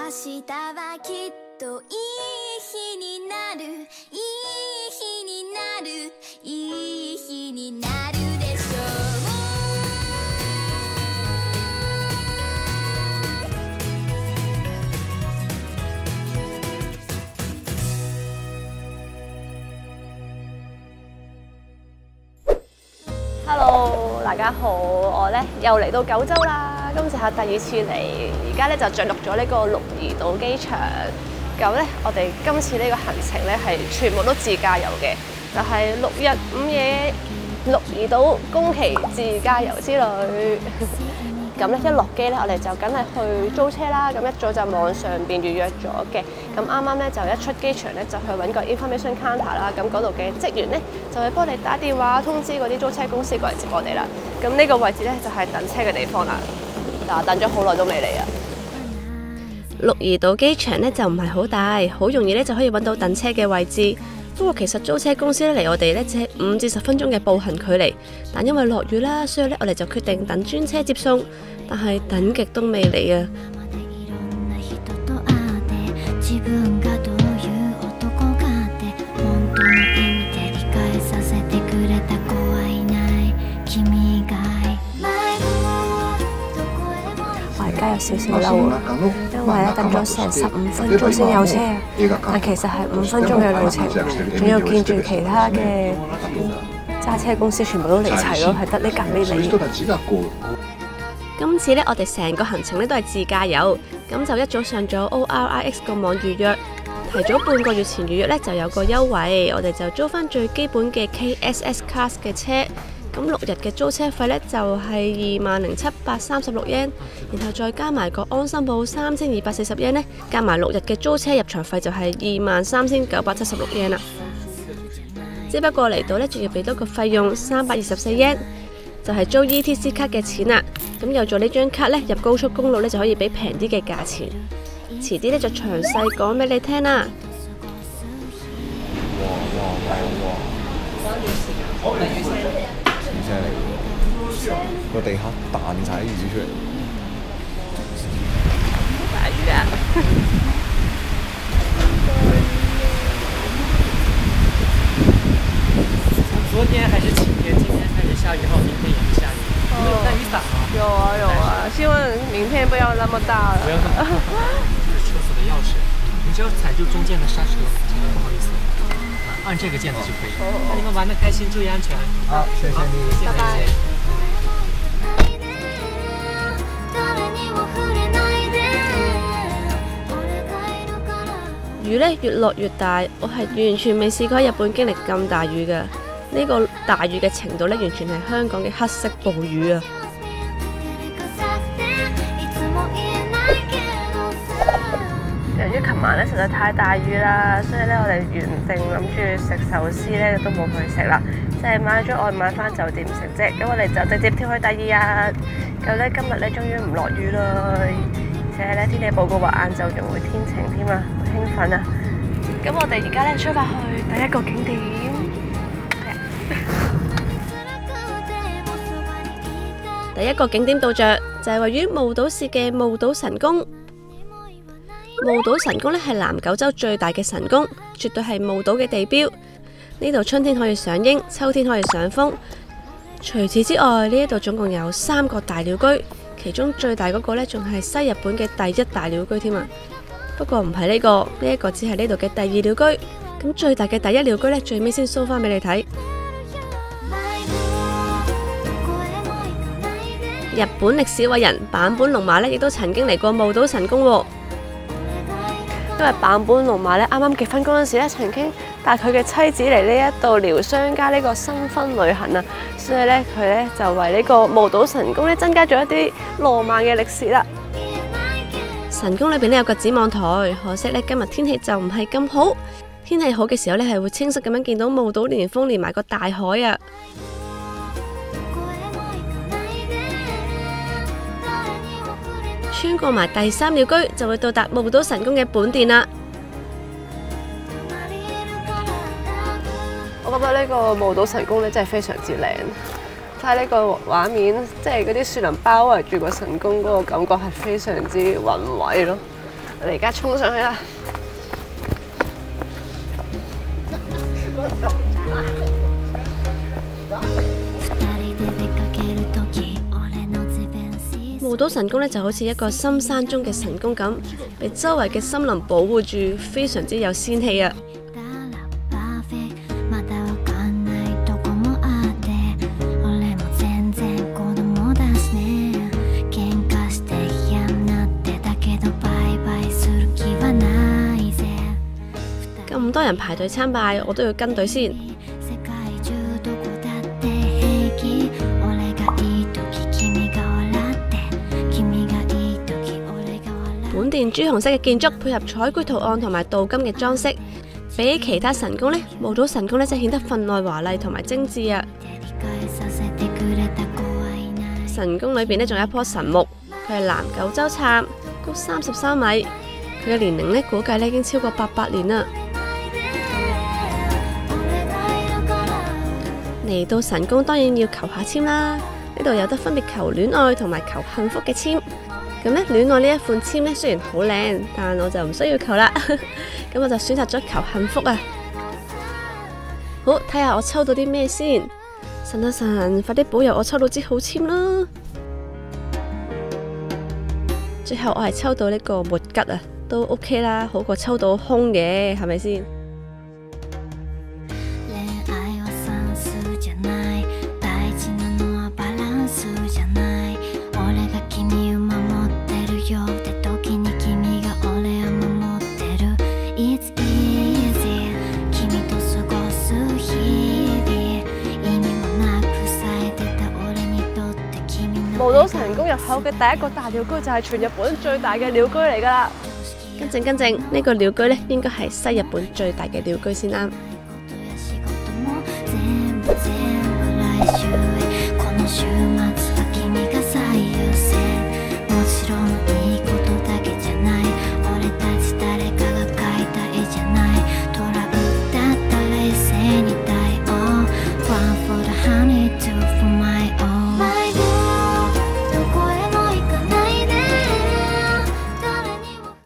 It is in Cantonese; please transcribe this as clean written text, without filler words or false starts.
日はきっといい日になるいい日になるいい日になるでしょう。Hello， 大家好，我咧又嚟到九州啦，今次係第2次嚟，而家咧就着陸咗呢個鹿兒島機場。咁咧，我哋今次呢個行程咧係全部都自駕遊嘅，就係6日5夜鹿兒島宮崎自駕遊之旅。咁咧一落機咧，我哋就梗係去租車啦。咁一早就網上邊預約咗嘅。咁啱啱咧就一出機場咧，就去揾個 information counter 啦。咁嗰度嘅職員咧就會幫你打電話通知嗰啲租車公司過嚟接我哋啦。咁呢個位置咧就係等車嘅地方啦。嗱，等咗好耐都未嚟啊！鹿兒島機場咧就唔係好大，好容易咧就可以揾到等車嘅位置。不過其實租車公司咧離我哋咧只係5至10分鐘嘅步行距離，但因為落雨啦，所以咧我哋就決定等專車接送。但係等極都未嚟啊！我而家有少少嬲啊，因為咧等咗成15分鐘先有車，但其實係5分鐘嘅路程，仲要見住其他嘅揸車公司全部都嚟齊咯，係得呢架未嚟。今次咧，我哋成個行程咧都係自駕遊，咁就一早上咗 ORIX 個網預約，提早半個月前預約咧就有個優惠，我哋就租翻最基本嘅 KSS Class 嘅車，咁6日嘅租車費咧就係20,736 yen， 然後再加埋個安心保3240 yen 咧，加埋6日嘅租車入場費就係23,976 yen 啦。只不過嚟到咧仲要俾多個費用324 yen。就係租 ETC 卡嘅錢啦，咁有咗呢張卡咧，入高速公路咧就可以俾平啲嘅價錢。遲啲咧就詳細講俾你聽啦。雨聲嚟喎，個地下彈晒啲雨出嚟。大雨啊！昨天还是晴天，今天开始下雨，然后明天也是下雨。你们有带雨伞吗？有啊有啊，希望明天不要那么大了。不要那么大。这是车锁的钥匙，你只要踩住中间的刹车，真的不好意思，按这个键子就可以。那你们玩得开心，注意安全。好，谢谢你，拜拜。雨咧越落越大，我係完全未試過喺日本經歷咁大雨㗎。呢個大雨嘅程度咧，完全係香港嘅黑色暴雨啊！由於琴晚咧實在太大雨啦，所以咧我哋原定諗住食壽司咧都冇去食啦，即係買咗外賣翻酒店食啫。咁我哋就直接跳去第2日。咁咧今日咧終於唔落雨啦，而且咧天氣報告話晏晝仲會天晴添啊，好興奮啊！咁我哋而家咧出發去第一個景點。第一個景點到着就係位於霧島市嘅霧島神宮。霧島神宮咧係南九州最大嘅神宮，絕對係霧島嘅地標。呢度春天可以賞櫻，秋天可以賞楓。除此之外，呢一度總共有3個大鳥居，其中最大嗰個咧仲係西日本嘅第1大鳥居添啊！不過唔係呢個，呢一個只係呢度嘅第2鳥居。咁最大嘅第1鳥居咧，最尾先 show 翻俾你睇。日本歷史偉人坂本龍馬咧，亦都曾經嚟過霧島神宮喎。因為坂本龍馬咧啱啱結婚嗰陣時咧，曾經帶佢嘅妻子嚟呢一度療傷加呢個新婚旅行啊，所以咧佢咧就為呢個霧島神宮咧增加咗一啲浪漫嘅歷史啦。神宮裏邊咧有個展望台，可惜咧今日天氣就唔係咁好。天氣好嘅時候咧係會清晰咁樣見到霧島連峰連埋個大海啊！穿過埋第3鳥居就會到達霧島神宮嘅本殿啦。我覺得呢個霧島神宮咧真係非常之靚，睇呢個畫面，即係嗰啲樹林包圍住個神宮嗰個感覺係非常之宏偉咯。我哋而家衝上去啦！霧島神宮咧就好似一個深山中嘅神宮咁，被周圍嘅森林保護住，非常之有仙氣啊！咁多人排隊參拜，我都要跟隊先。本殿朱紅色嘅建築配合彩繪圖案同埋鍍金嘅裝飾，比起其他神宮呢，霧島神宮呢真係顯得分外華麗同埋精緻啊！神宮裏邊呢仲有一棵神木，佢係南九州杉，高33米，佢嘅年齡呢估計呢已經超過800年啦。嚟到神宮當然要求下籤啦，呢度有得分別求戀愛同埋求幸福嘅籤。咁呢戀愛呢一款籤呢雖然好靚，但我就唔需要求啦。咁我就選擇咗求幸福啊！好，睇下我抽到啲咩先。神啊神，快啲保佑我抽到支好籤啦！最後我係抽到呢個末吉啊，都 OK 啦，好過抽到空嘅，係咪先？霧島神宮入口嘅第一個大鳥居就係全日本最大嘅鳥居嚟㗎啦！更正，呢個鳥居呢應該係西日本最大嘅鳥居先啱。